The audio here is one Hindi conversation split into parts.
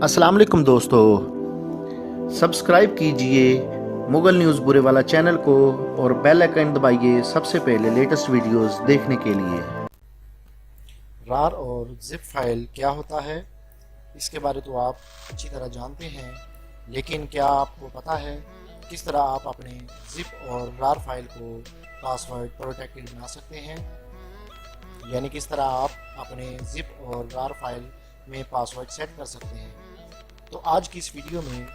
अस्सलाम वालेकुम दोस्तों, सब्सक्राइब कीजिए मुगल न्यूज़ बुरे वाला चैनल को और बेल आइकन दबाइए सबसे पहले लेटेस्ट वीडियोस देखने के लिए। रार और जिप फाइल क्या होता है, इसके बारे तो आप अच्छी तरह जानते हैं, लेकिन क्या आपको पता है किस तरह आप अपने जिप और रार फाइल को पासवर्ड प्रोटेक्टेड बना सकते हैं, यानी किस तरह आप अपने जिप और रार फाइल में पासवर्ड सेट कर सकते हैं। तो आज की इस वीडियो में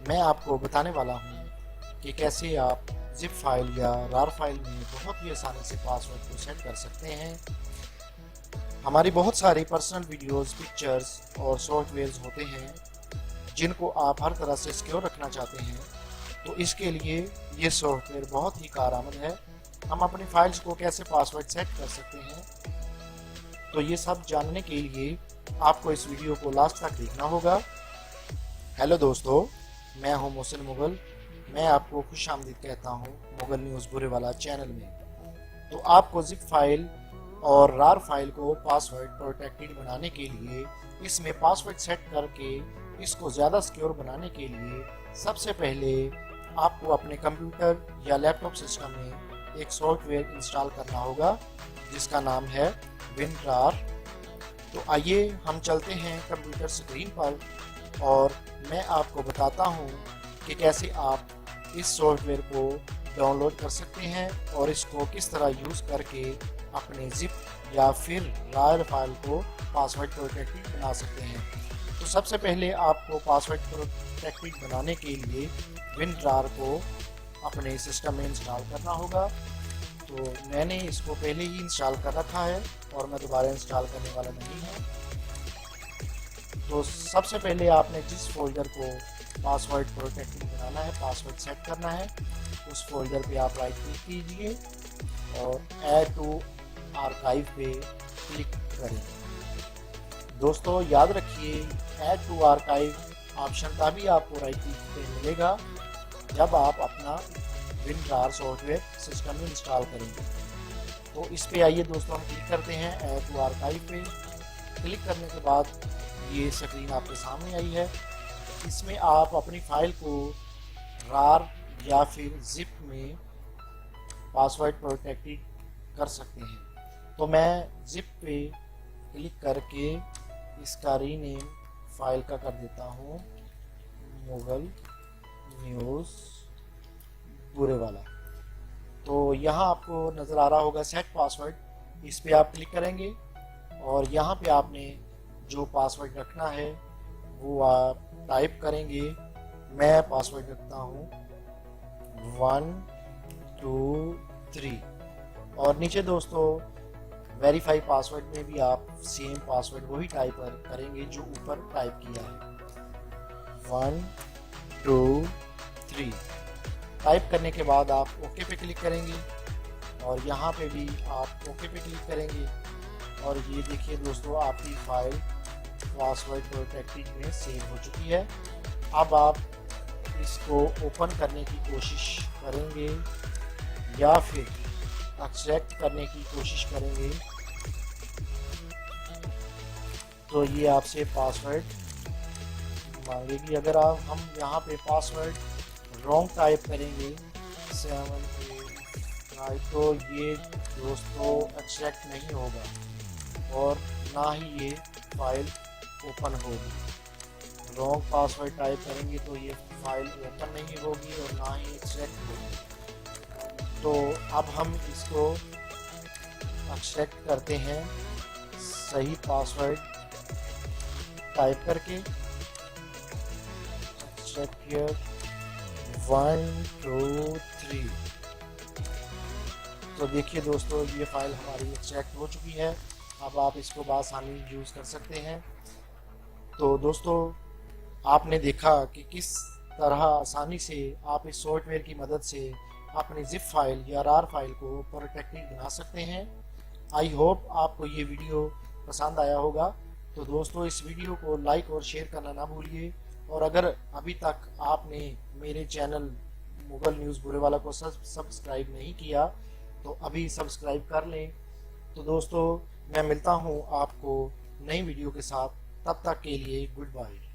मैं आपको बताने वाला हूँ कि कैसे आप जिप फाइल या रार फाइल में बहुत ही आसानी से पासवर्ड को सेट कर सकते हैं। हमारी बहुत सारी पर्सनल वीडियोस, पिक्चर्स और सॉफ्टवेयर्स होते हैं जिनको आप हर तरह से सिक्योर रखना चाहते हैं, तो इसके लिए ये सॉफ्टवेयर बहुत ही कारआमद है। हम अपनी फाइल्स को कैसे पासवर्ड सेट कर सकते हैं, तो ये सब जानने के लिए आपको इस वीडियो को लास्ट तक देखना होगा। हेलो दोस्तों, मैं हूं मोहसिन मुगल। मैं आपको खुश आमदीद कहता हूं मुगल न्यूज़ बुरे वाला चैनल में। तो आपको जिप फाइल और रार फाइल को पासवर्ड प्रोटेक्टेड बनाने के लिए, इसमें पासवर्ड सेट करके इसको ज़्यादा सिक्योर बनाने के लिए सबसे पहले आपको अपने कंप्यूटर या लैपटॉप सिस्टम में एक सॉफ्टवेयर इंस्टॉल करना होगा जिसका नाम है विनरार। तो आइए हम चलते हैं कंप्यूटर स्क्रीन पर और मैं आपको बताता हूं कि कैसे आप इस सॉफ्टवेयर को डाउनलोड कर सकते हैं और इसको किस तरह यूज़ करके अपने जिप या फिर रार फाइल को पासवर्ड प्रोटेक्टेड बना सकते हैं। तो सबसे पहले आपको पासवर्ड प्रोटेक्टेड बनाने के लिए विनरार को अपने सिस्टम में इंस्टॉल करना होगा। तो मैंने इसको पहले ही इंस्टॉल कर रखा है और मैं दोबारा इंस्टॉल करने वाला नहीं है। तो सबसे पहले आपने जिस फोल्डर को पासवर्ड प्रोटेक्टेड बनाना है, पासवर्ड सेट करना है, उस फोल्डर पे आप राइट क्लिक कीजिए और ऐड टू आर्काइव पे क्लिक करें। दोस्तों याद रखिए, ऐड टू आर्काइव ऑप्शन तभी आपको राइट क्लिक पे मिलेगा जब आप अपना विनरार सॉफ्टवेयर सिस्टम में इंस्टॉल करेंगे। तो इस पे आइए दोस्तों, हम क्लिक करते हैं ऐड टू आर्काइव पे। क्लिक करने के बाद ये स्क्रीन आपके सामने आई है। इसमें आप अपनी फाइल को रार या फिर जिप में पासवर्ड प्रोटेक्टेड कर सकते हैं। तो मैं जिप पे क्लिक करके इसका रीनेम फाइल का कर देता हूँ मुगल न्यूज़ बुरे वाला। तो यहाँ आपको नज़र आ रहा होगा सेट पासवर्ड, इस पे आप क्लिक करेंगे और यहाँ पे आपने जो पासवर्ड रखना है वो आप टाइप करेंगे। मैं पासवर्ड रखता हूँ 1 2 3 और नीचे दोस्तों वेरीफाई पासवर्ड में भी आप सेम पासवर्ड वही टाइप करेंगे जो ऊपर टाइप किया है, 1 2 3। टाइप करने के बाद आप ओके पे क्लिक करेंगे और यहाँ पे भी आप ओके पे क्लिक करेंगे और ये देखिए दोस्तों, आपकी फाइल पासवर्ड प्रोटेक्टेड में सेव हो चुकी है। अब आप इसको ओपन करने की कोशिश करेंगे या फिर एक्सट्रैक्ट करने की कोशिश करेंगे, तो ये आपसे पासवर्ड मांगेगी। अगर हम यहाँ पे पासवर्ड रॉन्ग टाइप करेंगे 7 8 तो ये दोस्तों एक्सट्रैक्ट नहीं होगा और ना ही ये फाइल ओपन होगी। रॉन्ग पासवर्ड टाइप करेंगे तो ये फाइल ओपन नहीं होगी और ना ही एक्सट्रैक्ट होगी। तो अब हम इसको एक्सट्रैक्ट करते हैं सही पासवर्ड टाइप करके। Extract here 1 2 3। तो देखिए दोस्तों, ये फाइल हमारी एक्सट्रैक्ट हो चुकी है। अब आप इसको बआसानी यूज़ कर सकते हैं। तो दोस्तों आपने देखा कि किस तरह आसानी से आप इस सॉफ्टवेयर की मदद से अपनी जिप फाइल या रार फाइल को प्रोटेक्टेड बना सकते हैं। आई होप आपको ये वीडियो पसंद आया होगा। तो दोस्तों इस वीडियो को लाइक और शेयर करना ना भूलिए और अगर अभी तक आपने मेरे चैनल मुगल न्यूज़ बुरे वाला को सब्सक्राइब नहीं किया तो अभी सब्सक्राइब कर लें। तो दोस्तों मैं मिलता हूँ आपको नई वीडियो के साथ, तब तक के लिए गुड बाय।